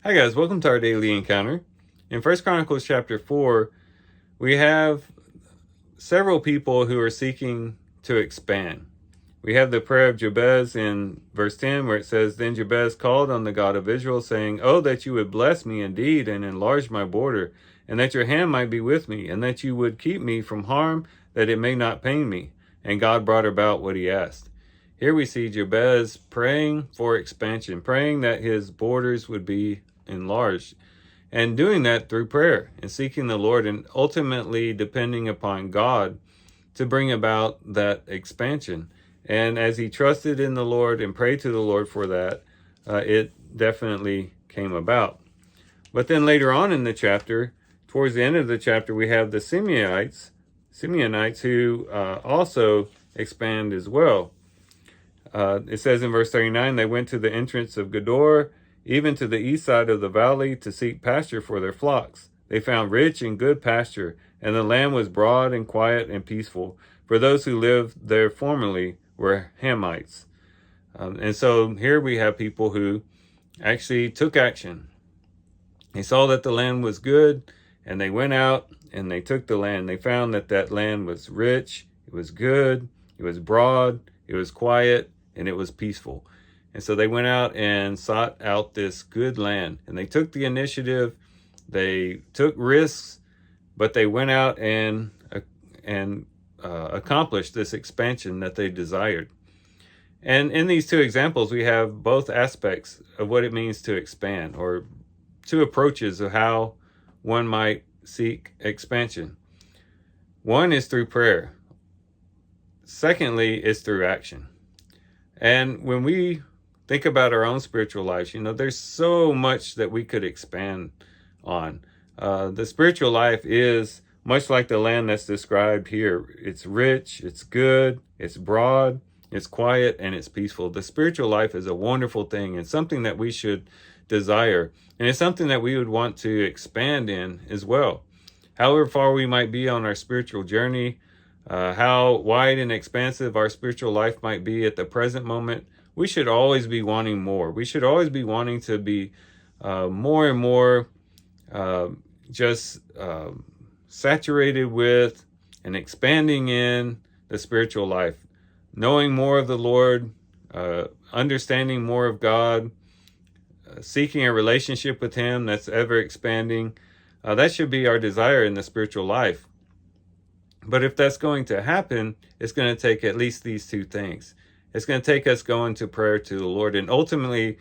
Hi guys, welcome to our daily encounter. In 1 Chronicles chapter 4, we have several people who are seeking to expand. We have the prayer of Jabez in verse 10 where it says, Then Jabez called on the God of Israel, saying, Oh, that you would bless me indeed and enlarge my border, and that your hand might be with me, and that you would keep me from harm, that it may not pain me. And God brought about what he asked. Here we see Jabez praying for expansion, praying that his borders would be enlarged, and doing that through prayer and seeking the Lord and ultimately depending upon God to bring about that expansion. And as he trusted in the Lord and prayed to the Lord for that, it definitely came about. But then later on in the chapter, towards the end of the chapter, we have the Simeonites who also expand as well. It says in verse 39, they went to the entrance of Gedor, even to the east side of the valley, to seek pasture for their flocks. They found rich and good pasture, and the land was broad and quiet and peaceful, for those who lived there formerly were Hamites. And so here we have people who actually took action. They saw that the land was good, and they went out and they took the land. They found that that land was rich, it was good, it was broad, it was quiet, and it was peaceful. And so they went out and sought out this good land, and they took the initiative. They took risks, but they went out and accomplished this expansion that they desired. And in these two examples, we have both aspects of what it means to expand, or two approaches of how one might seek expansion. One is through prayer. Secondly, is through action. And when we think about our own spiritual lives, there's so much that we could expand on. The spiritual life is much like the land that's described here. It's rich, it's good, it's broad, it's quiet, and it's peaceful. The spiritual life is a wonderful thing and something that we should desire. And it's something that we would want to expand in as well. However far we might be on our spiritual journey, how wide and expansive our spiritual life might be at the present moment, we should always be wanting more. We should always be wanting to be more and more saturated with and expanding in the spiritual life, knowing more of the Lord, understanding more of God, seeking a relationship with him that's ever expanding. That should be our desire in the spiritual life. But if that's going to happen, it's going to take at least these two things. It's going to take us going to prayer to the Lord and ultimately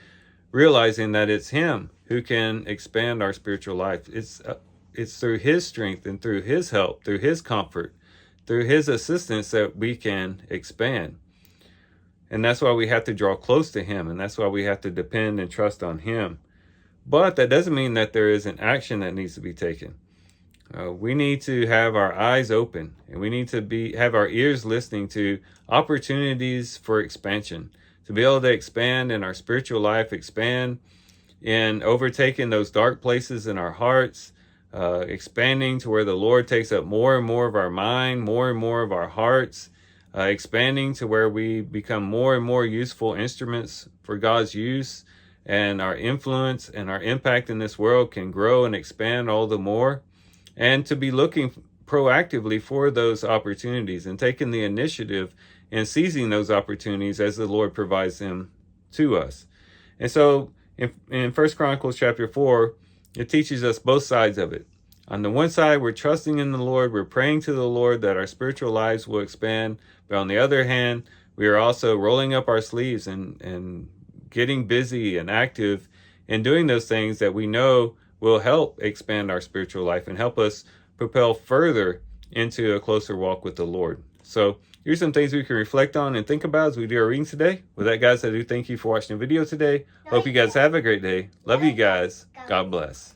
realizing that it's him who can expand our spiritual life. It's through his strength and through his help, through his comfort, through his assistance that we can expand. And that's why we have to draw close to him, and that's why we have to depend and trust on him. But that doesn't mean that there isn't action that needs to be taken. We need to have our eyes open, and we need to have our ears listening to opportunities for expansion, to be able to expand in our spiritual life, expand in overtaking those dark places in our hearts, expanding to where the Lord takes up more and more of our mind, more and more of our hearts, expanding to where we become more and more useful instruments for God's use, and our influence and our impact in this world can grow and expand all the more. And to be looking proactively for those opportunities and taking the initiative and seizing those opportunities as the Lord provides them to us. And so in 1 Chronicles chapter 4, it teaches us both sides of it. On the one side, we're trusting in the Lord. We're praying to the Lord that our spiritual lives will expand. But on the other hand, we are also rolling up our sleeves and getting busy and active in doing those things that we know will help expand our spiritual life and help us propel further into a closer walk with the Lord. So here's some things we can reflect on and think about as we do our reading today. With that, guys, I do thank you for watching the video today. Hope you guys have a great day. Love you guys. God bless.